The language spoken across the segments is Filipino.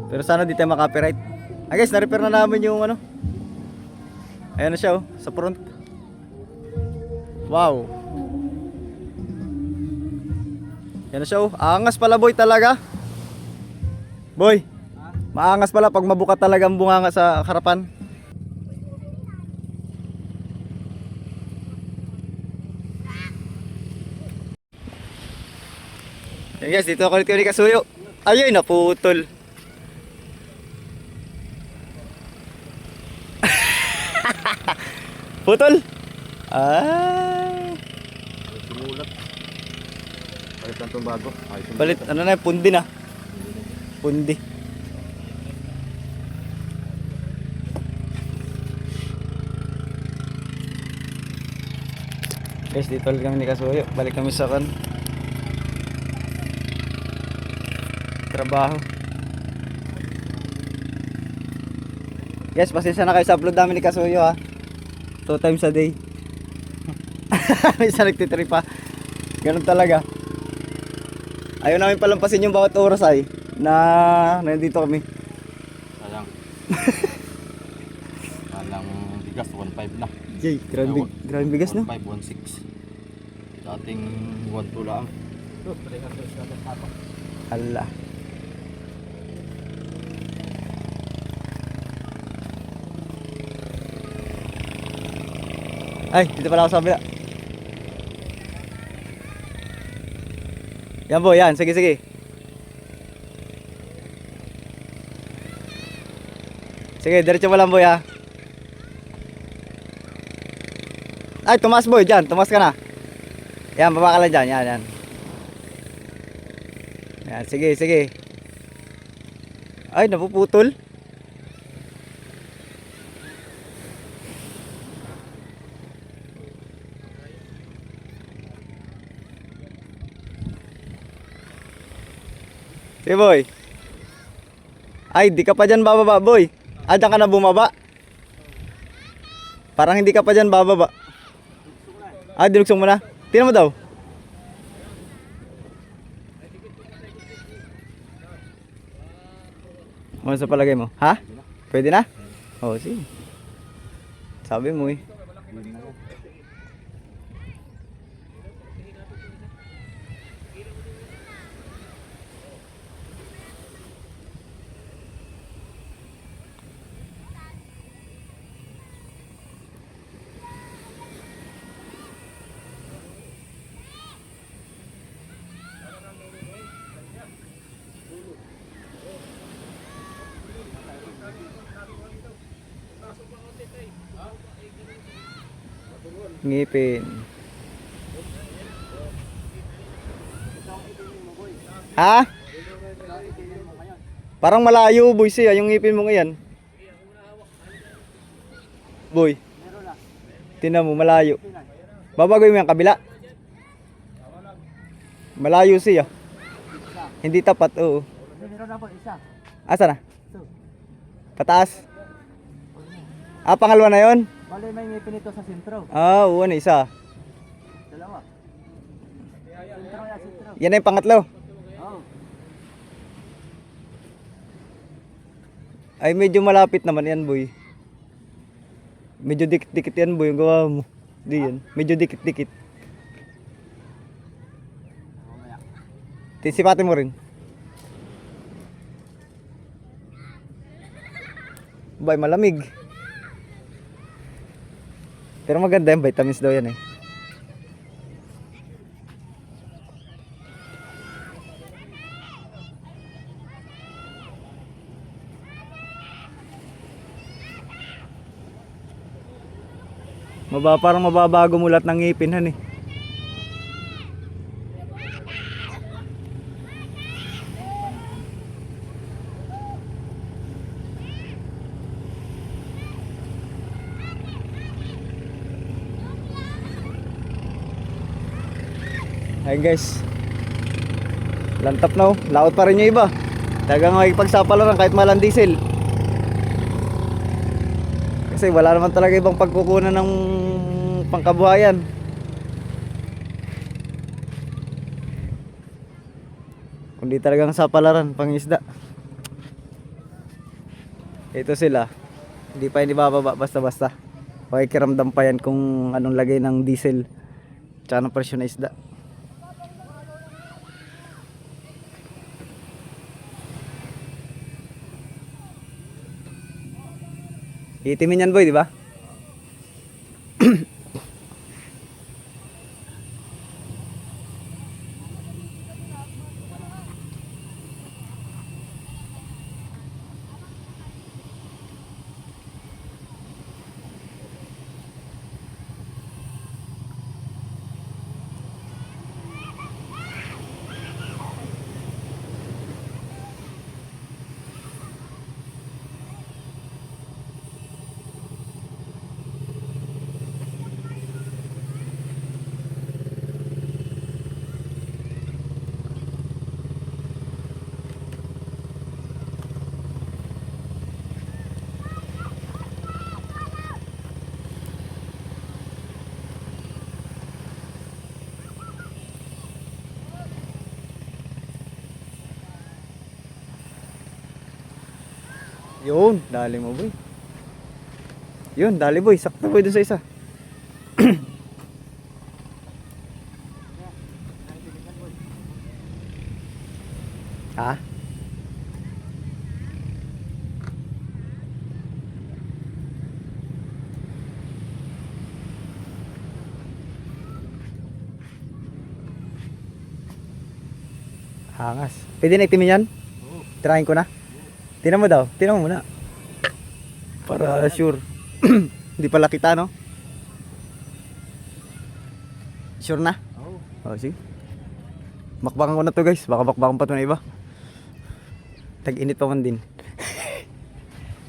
Pero sana di tayo makapiright. Ah guys, na-repair na namin yung ano. Ayan na siya oh, sa front. Wow. Yan na siya oh. Aangas pala boy talaga. Boy. Maangas pala pag mabuka talaga ang bunganga sa harapan. Yan guys, dito ako ulit kay Kasuyo. Ayun, naputol. Putol? Ay. Simulat. Palit lang itong bago. Balit, ano na, pundi na. Pundi. Guys, dito ulit kami ni Kasuyo. Balik kami sa kan. Trabaho. Guys, pasensya na kayo sa upload namin ni Kasuyo ha. 2 times a day. Isa nagtitrip pa. Ganun talaga. Ayaw namin palampasin yung bawat oras ay na nandito kami. Alang. Alang bigas 1.5 na. Jay, grabe bigas no? 1.5, 1.6. Dating 1.2 lang. Allah. Ay, dito pala ako sa kabila. Yan boy, yan. Sige, sige. Sige, diretso mo lang boy ha. Ay, tumas boy dyan. Tumas ka na. Yan, baba ka lang dyan. Yan, yan. Yan, sige, sige. Ay, napuputol. Sige boy. Ay, di ka pa dyan bababa boy. Ah, dyan ka na bumaba. Parang hindi ka pa dyan bababa. Ah, dinugsong mo na. Tingnan mo daw. Ano sa palagay mo? Ha? Pwede na? Oo, sige. Sabi mo eh. Ngipin. Ha? Parang malayo boy siya yung ngipin mo ngayon. Boy. Tingnan mo malayo. Babagoy mo yung kabila. Malayo siya. Hindi tapat, oo. Asa na? Pataas. Ah, pangalawa na yon. Bale may ngipin ito sa sentro. Ah, oo na isa. Dalawa. Sentro ya, sentro. Yan na yung pangatlo. Oh. Ay medyo malapit naman yan boy. Medyo dikit-dikit yan boy yung gawa mo. Di yan. Medyo dikit-dikit. Mamaya. Tisipatin mo rin. Bay, malamig. Pero maganda yung vitamins daw yan eh. Parang mababago mo lahat ng ngipin han eh. Ayun guys. Lantap na oh. Laot pa rin yung iba. Tagang makipagsapalaran kahit malang diesel. Kasi wala naman talaga ibang pagkukunan ng pangkabuhayan. Kundi talagang sapalaran, pangisda. Ito sila. Hindi pa yan ibababa basta-basta. Pakikiramdam pa yan kung anong lagay ng diesel. Tsaka ng presyo na isda. Itimin yan boy, di ba? Yun, dali mo boy. Yun, dali boy. Sakto boy dun sa isa. Ha? Hangas. Pwede na itimin yan? Tirahin ko na. Tinan mo daw. Tinan mo muna. Para sure. Hindi pala kita, no? Sure na? Oo. Oh, sige. Bakbakan ko na to guys. Baka bakbakan pa to na iba. Tag-init pa man din.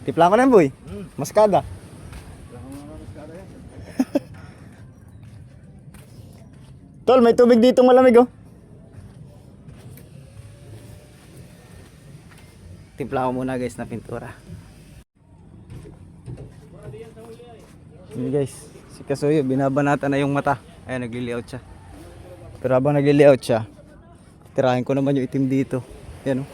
Tipla ko na yan boy. Maskada. Tol, may tubig dito malamig oh. Timpla ko muna guys na pintura. Yun guys, si Kasuyo binabanatan na yung mata. Ayan, nagli-layout siya. Pero habang nagli-layout siya, tirahin ko naman yung itim dito. Yan oh.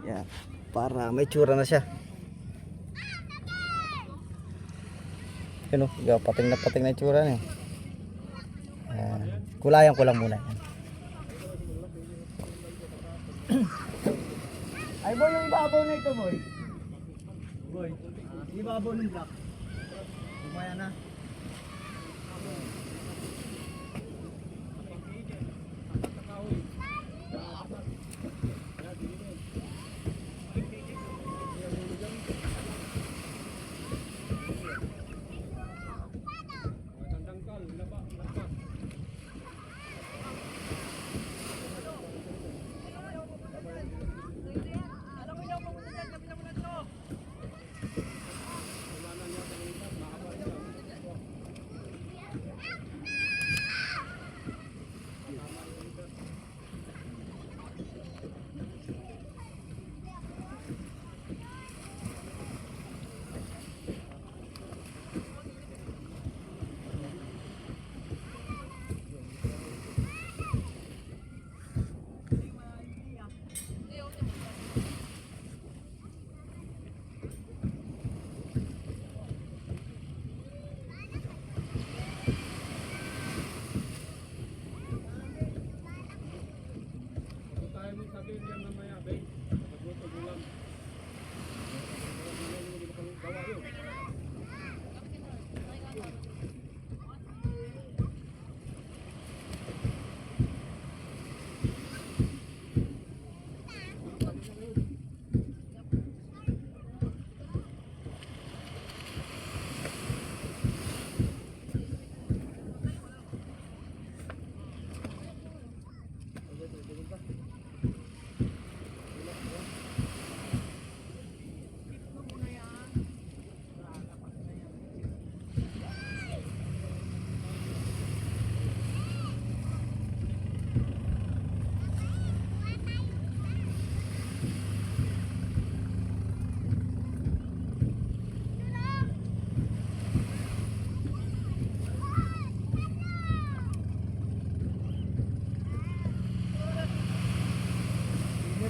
Yan, para may tsura na siya. Yan oh, pating na tsura niya. Yan. Kulayan ko lang muna. Yan. Ay boy, yung ibabaw na ito boy. Boy, ibabaw ng block. Kumaya na.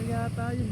Yata yun.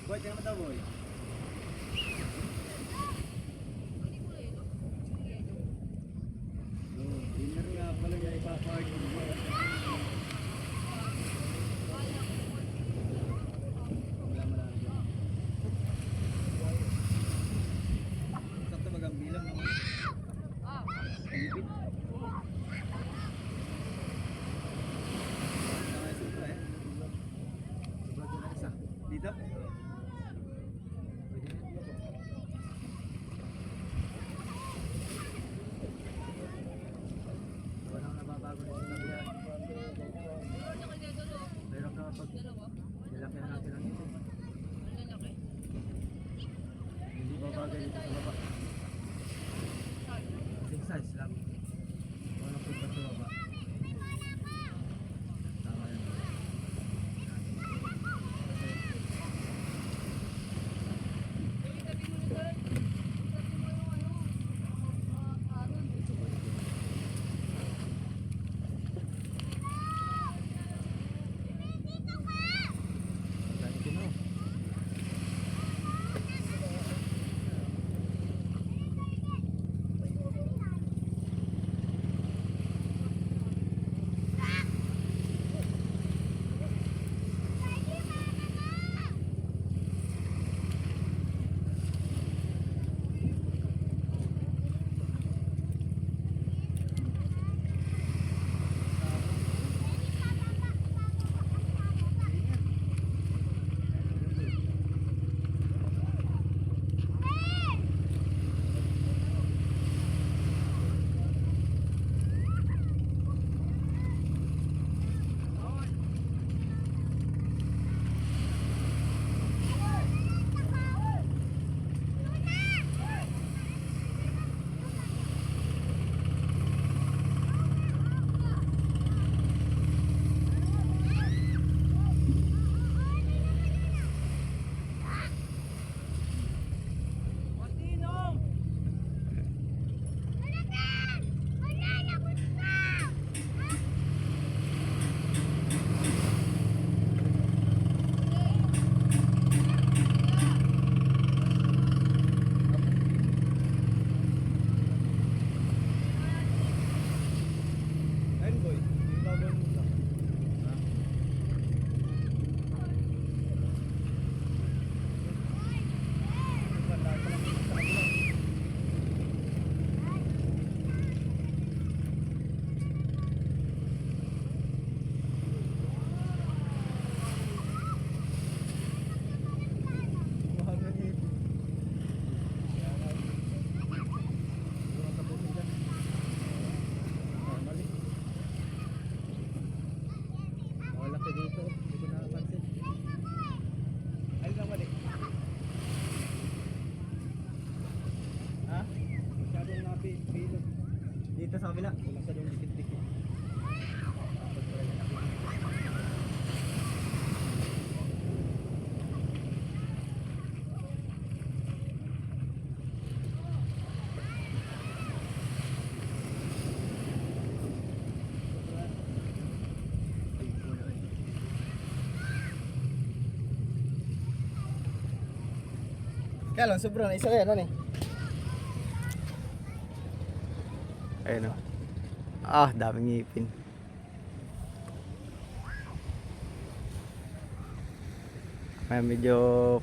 Boy, tingnan mo daw, boy. Dinner nga pala niya ipaparty. Sakto bagang bilang ng Pilipin. Dito? Walang nababago na sa labihan. Pero kapag nilaki natin ang ito, hindi babagay dito sa baba. Same size lang. Walang punta sa baba. Tama yan. Dito sa kabila. Masyadong dikit-dikit. Kaya lang, sobrang isa kaya ano eh. Ayun o. Ah, daming ngipin. Ay, medyo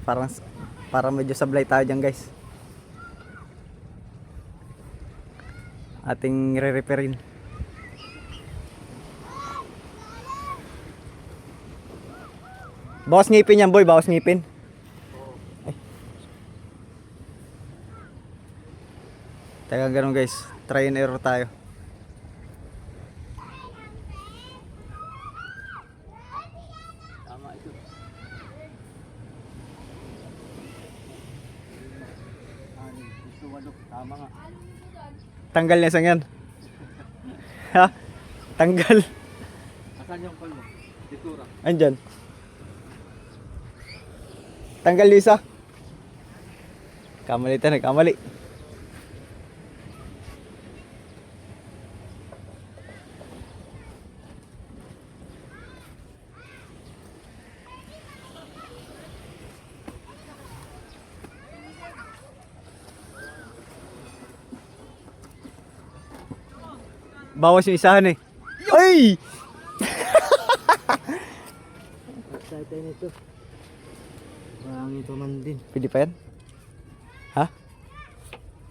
parang medyo sablay tayo dyan guys. Ating re-repairin. Bawas ngipin yan boy, bawas ngipin. Ay. Teka ganun guys, try and error tayo. Tama ito. Gusto walo. Tama nga. Tanggal niya sang yan. Ha? Tanggal. Asan yung palo? Ditura. Andyan. Tanggal Lisa. Kamali tayo, kamali. Bawas yung isahan eh. Ay! Excited nito. Parang ito man din. Pwede pa yan? Ha?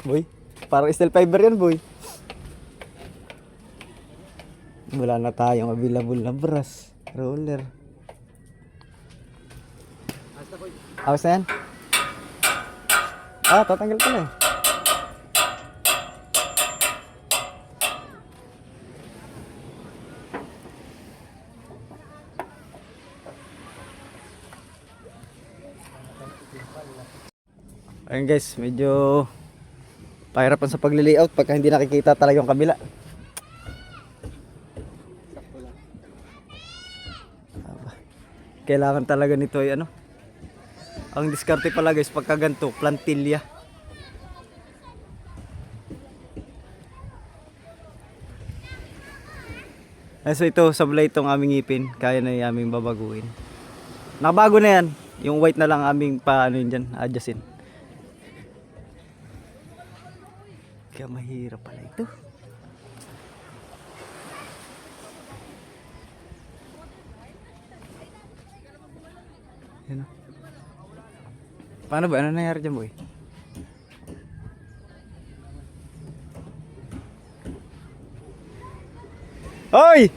Boy? Parang steel fiber yan, boy. Wala na tayong available na brush. Roller. Awas na yan? Ah, tatanggal ko na eh. Ayun guys, medyo pahirapan sa pagli-layout pagka hindi nakikita talaga yung kabila. Kailangan talaga nito ay ano. Ang diskarte pala guys pagka ganito, plantilla. So ito, sablay itong aming ngipin, kaya na yung aming babaguhin. Nakabago na yan, yung white na lang aming paano yun dyan, adjustin. Kaya mahirap pala ito. Yan o. Paano ba? Ano nangyari dyan, boy? Hoy!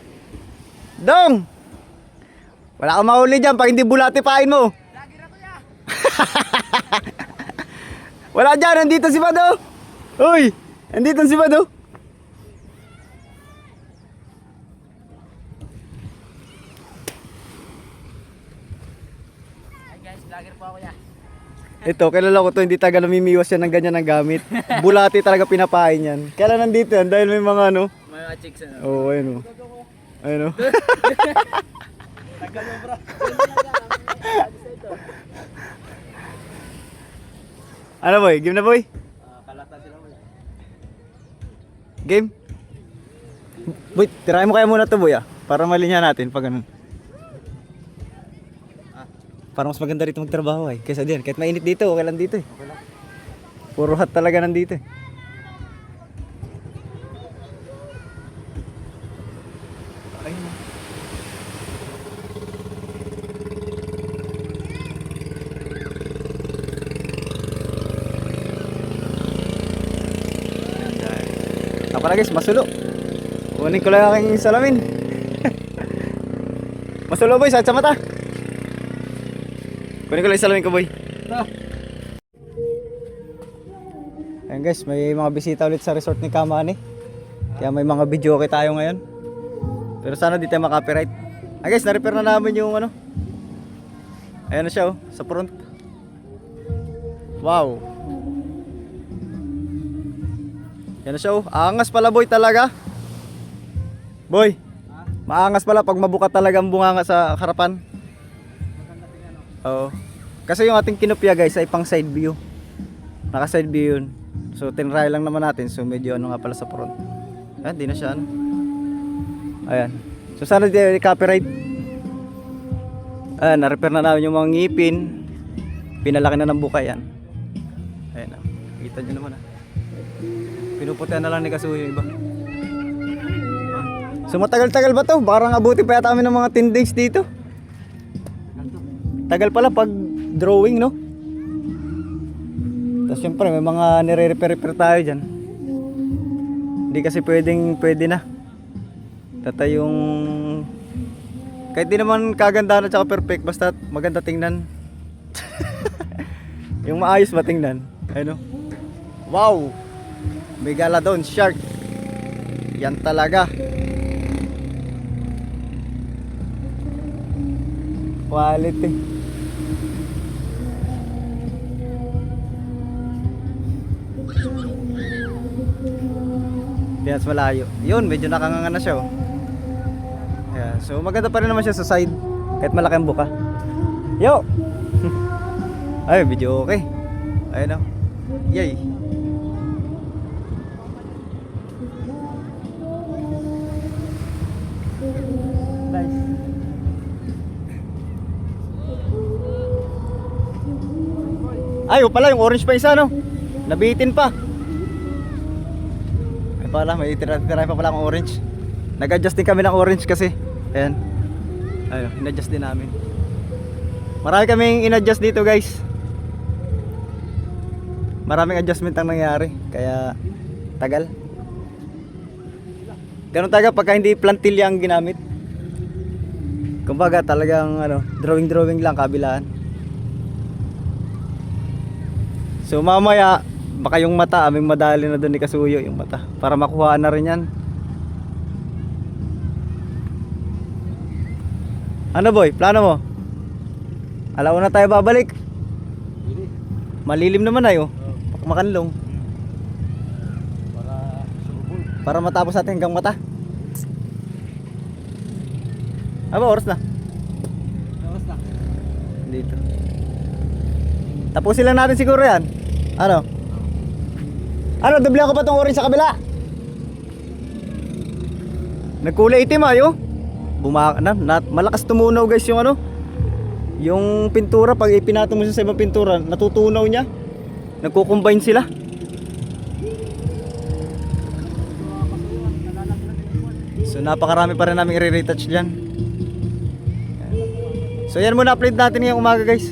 Dong! Wala kang mahuli dyan pag hindi bulati pain mo. Wala dyan, nandito si Bado. Hoy! Nandito si Bado. Hi guys, vlogger po ako ya. Ito, kilala ko to, hindi taga namimiwas yan ng ganyan ng gamit. Bulati talaga pinapain yan. Kaya nandito yan dahil may mga ano. Mga chicks ano. Oo, oh, ayun o. Ayun o. Tagal mo bro. Ano boy? Game na boy? Kalata sila mo. Game? Boy, tirahin mo kaya muna to boy ah. Para malinya natin pag ganun. Parang mas maganda rito magtrabaho ay. Kaysa diyan, kahit mainit dito, okay lang dito eh. Okay lang. Puro hot talaga nandito eh. Ayun. Pala guys, masulo. Kunin ko lang aking salamin. Masulo boy, sakit sa mata. Kunin ko lang yung salamin ko boy. Ayan guys, may mga bisita ulit sa resort ni Kamani. Kaya may mga video okay tayo ngayon. Pero sana di tayo makapiright. Ah guys, na-repair na namin yung ano. Ayan na siya oh, sa front. Wow. Yan na siya oh. Aangas pala boy talaga. Boy. Maangas pala pag mabuka talaga ang bunganga sa harapan. Oo. Kasi yung ating kinopya guys ay pang side view. Naka side view yun. So tinry lang naman natin. So medyo ano nga pala sa front. Ayan, di na siya ano. Ayan. So sana di copyright. Ayan, na-repair na namin yung mga ngipin. Pinalaki na ng buka yan. Ayan na. Kita nyo naman ah. Pinuputihan na lang ni Kasuyo yung iba. So matagal-tagal ba to? Baka abuti pa yata kami ng mga 10 days dito. Tagal pala pag drawing no? Tapos syempre may mga nire-repair tayo dyan. Hindi kasi pwede na. Tata yung kahit di naman kagandahan at saka perfect, basta maganda tingnan. Yung maayos ba tingnan? Ano? Wow! Megalodon shark. Yan talaga. Quality. Yan sa malayo. Yun, medyo nakanganga na siya oh. Ayan. So maganda pa rin naman siya sa side. Kahit malaki ang buka. Yo! Ay, video okay. Ayun oh. Yay! Nice. Ay, o pala yung orange pa isa no. Nabitin pa. Ay pala, may tira pa pala akong orange. Nag-adjust din kami ng orange kasi. Ayan. Ayun, in-adjust din namin. Marami kaming in-adjust dito guys. Maraming adjustment ang nangyari. Kaya tagal. Ganun talaga pagka hindi plantilla ang ginamit. Kumbaga talagang ano, drawing lang kabilaan. So mamaya baka yung mata aming madali na doon ni Kasuyo yung mata para makuha na rin yan. Ano boy, plano mo? Alauna tayo babalik. Malilim naman ayo. Makanlong. Para surubol. Para matapos natin hanggang mata. Aba, oras na. Tapos na. Dito. Tapusin lang natin siguro yan. Ano? Ano, doble ko pa tong orange sa kabila. Nagkulay itim ayo. Malakas tumunaw guys yung ano. Yung pintura pag ipinatong mo siya sa ibang pintura, natutunaw niya. Nagko-combine sila. So napakarami pa rin namin i-retouch diyan. So yan muna upload natin ngayong umaga guys.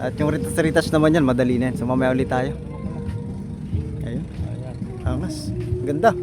At yung retouch naman yan, madali na yan. So mamaya ulit tayo. Ayun. Angas. Ganda.